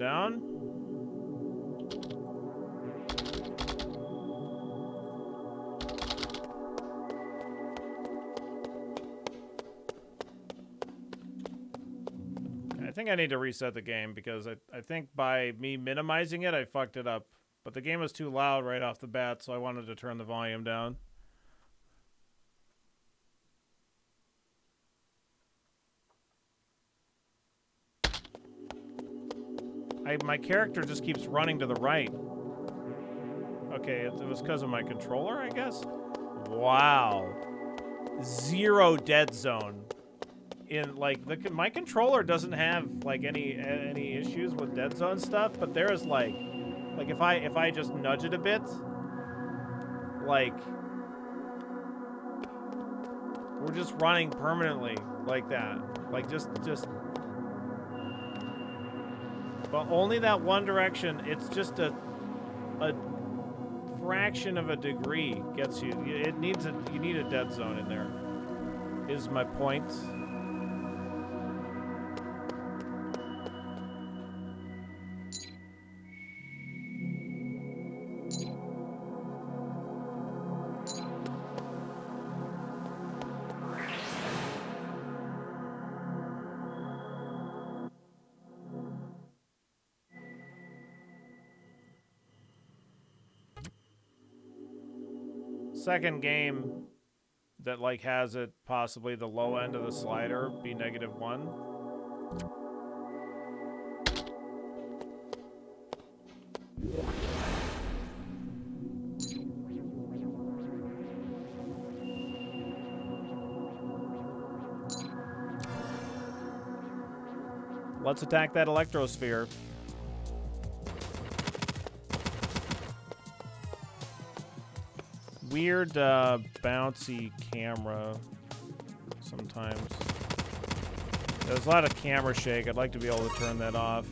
down. I think I need to reset the game because I think by me minimizing it, I fucked it up. But the game was too loud right off the bat, so I wanted to turn the volume down. My character just keeps running to the right. Okay, it was because of my controller, I guess? Wow. 0 dead zone. In like my controller doesn't have like any issues with dead zone stuff, but there is like if I just nudge it a bit, like we're just running permanently like that. Like just but only that one direction. It's just a fraction of a degree gets you. It needs you need a dead zone in there. Is my point. Second game that like has it possibly the low end of the slider be -1. Let's attack that electrosphere. Weird bouncy camera sometimes. There's a lot of camera shake. I'd like to be able to turn that off.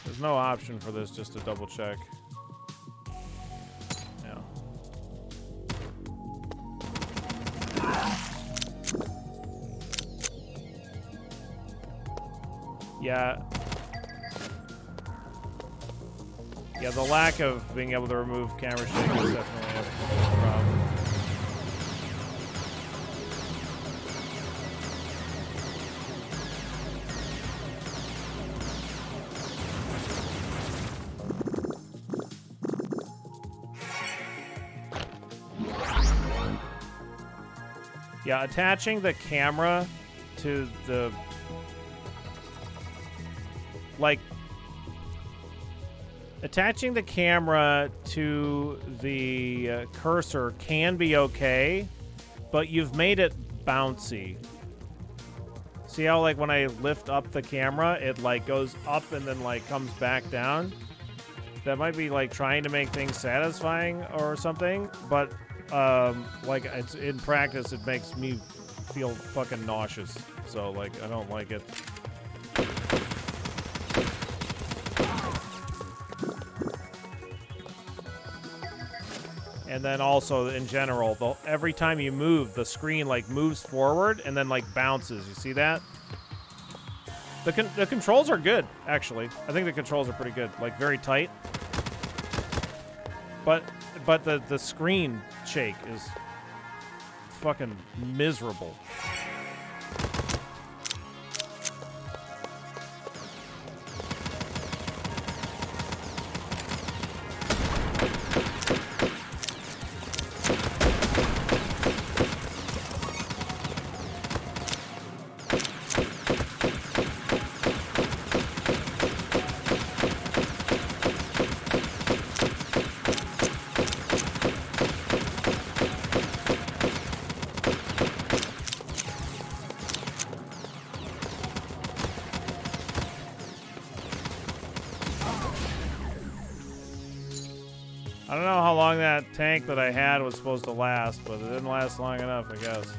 There's no option for this, just to double check. Yeah, the lack of being able to remove camera shake is definitely a problem. Yeah, attaching the camera to the attaching the camera to the cursor can be okay, but you've made it bouncy. See how like when I lift up the camera, it like goes up and then like comes back down? That might be like trying to make things satisfying or something, but like it's in practice it makes me feel fucking nauseous. So like I don't like it. And then also in general, every time you move, the screen like moves forward and then like bounces. You see that? The controls are good, actually. I think the controls are pretty good, like very tight. But the screen shake is fucking miserable. I don't know how long that tank that I had was supposed to last, but it didn't last long enough, I guess.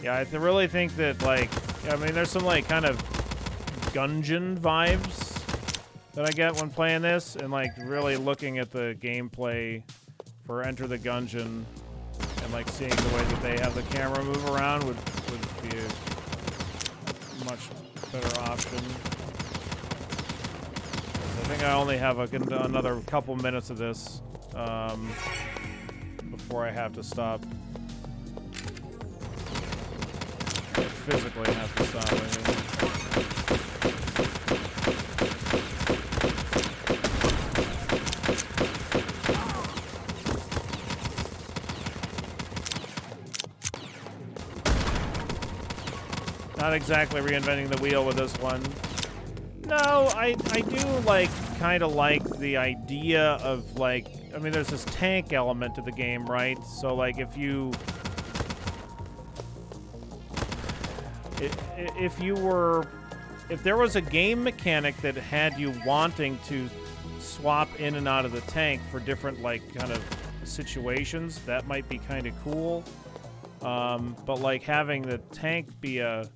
Yeah, I really think that, like, I mean, there's some, like, kind of Gungeon vibes that I get when playing this, and, like, really looking at the gameplay for Enter the Gungeon and, like, seeing the way that they have the camera move around would be a much better option. I think I only have another couple minutes of this before I have to stop. Physically have to stop, I mean. Not exactly reinventing the wheel with this one. No, I do, like, kind of like the idea of, like, I mean, there's this tank element to the game, right? So, like, if there was a game mechanic that had you wanting to swap in and out of the tank for different, like, kind of situations, that might be kind of cool. But, like, having the tank be a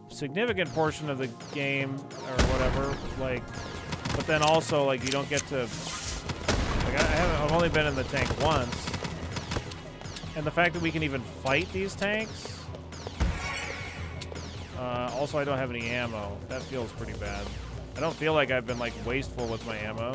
significant portion of the game or whatever, like, but then also, like, you don't get to, like, I've only been in the tank once, and the fact that we can even fight these tanks. Also, I don't have any ammo. That feels pretty bad. I don't feel like I've been, like, wasteful with my ammo.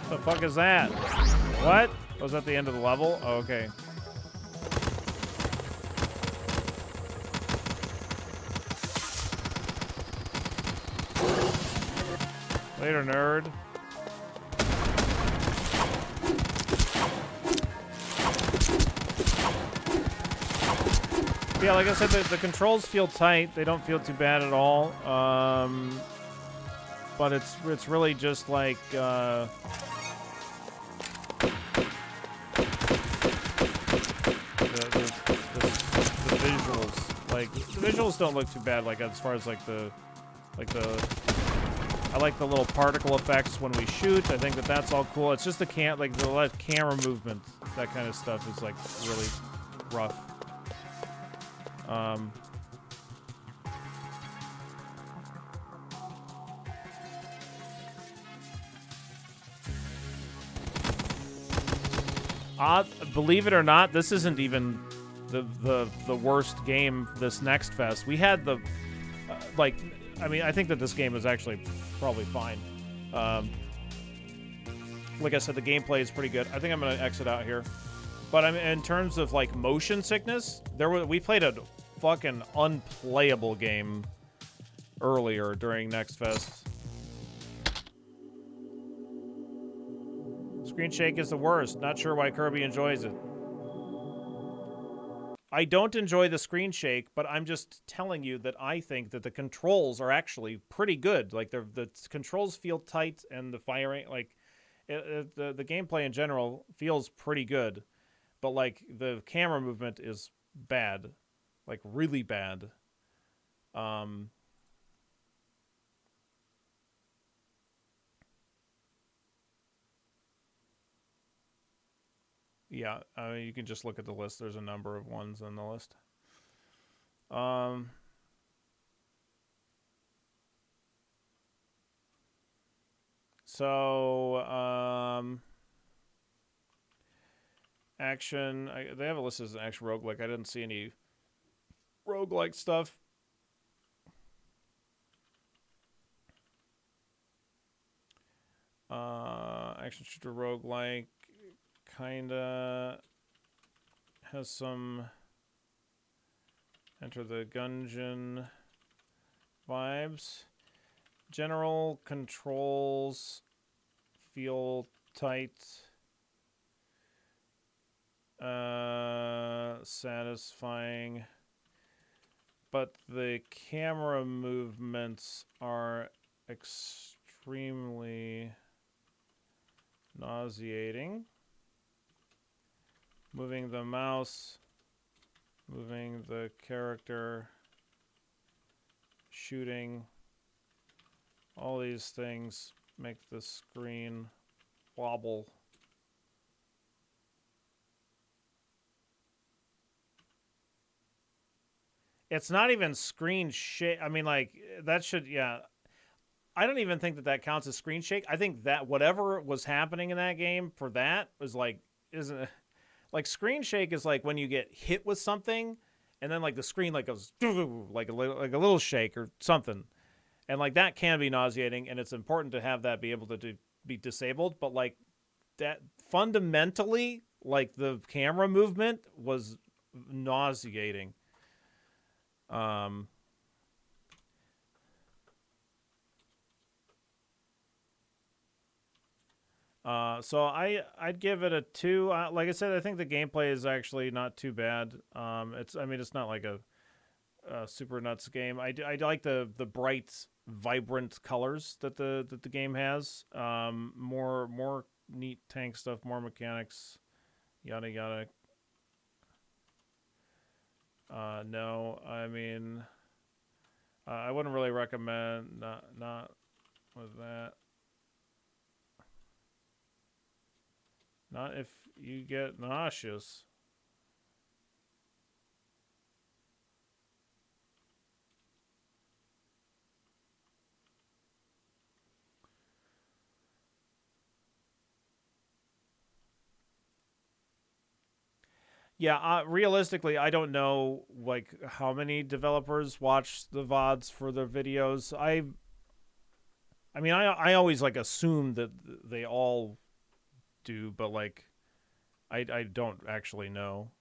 The fuck is that? What? Was that the end of the level? Oh, okay. Later, nerd. Yeah, like I said, the controls feel tight. They don't feel too bad at all. But it's really just like the visuals. Like, the visuals don't look too bad. Like, as far as like the I like the little particle effects when we shoot. I think that's all cool. It's just the camera movement, that kind of stuff is, like, really rough. Believe it or not, this isn't even the worst game this NextFest. We had the like, I mean, I think that this game is actually probably fine. Like I said, the gameplay is pretty good. I think I'm gonna exit out here. But I mean, in terms of, like, motion sickness, we played a fucking unplayable game earlier during NextFest. Screen shake is the worst. Not sure why Kirby enjoys it. I don't enjoy the screen shake, but I'm just telling you that I think that the controls are actually pretty good. Like, the controls feel tight, and the firing, like, the gameplay in general feels pretty good. But, like, the camera movement is bad. Like, really bad. Yeah, I mean, you can just look at the list. There's a number of ones on the list. Action. They have a list as an action roguelike. I didn't see any roguelike stuff. Action shooter roguelike kinda has some Enter the Gungeon vibes. General controls feel tight. Satisfying. But the camera movements are extremely nauseating. Moving the mouse, moving the character, shooting. All these things make the screen wobble. It's not even screen shake. I mean, like, that should, yeah. I don't even think that that counts as screen shake. I think that whatever was happening in that game for that was like, isn't like screen shake is like when you get hit with something and then like the screen like goes like a little shake or something. And like that can be nauseating, and it's important to have that be able to be disabled, but like that fundamentally, like the camera movement was nauseating. Um, so I'd give it a 2. Like I said, I think the gameplay is actually not too bad. I mean it's not like a super nuts game. I like the bright, vibrant colors that the game has. More neat tank stuff, more mechanics, yada yada. No, I mean I wouldn't really recommend not with that. Not if you get nauseous. Yeah, realistically, I don't know like how many developers watch the VODs for their videos. I mean, I always like assume that they all do, but like I don't actually know.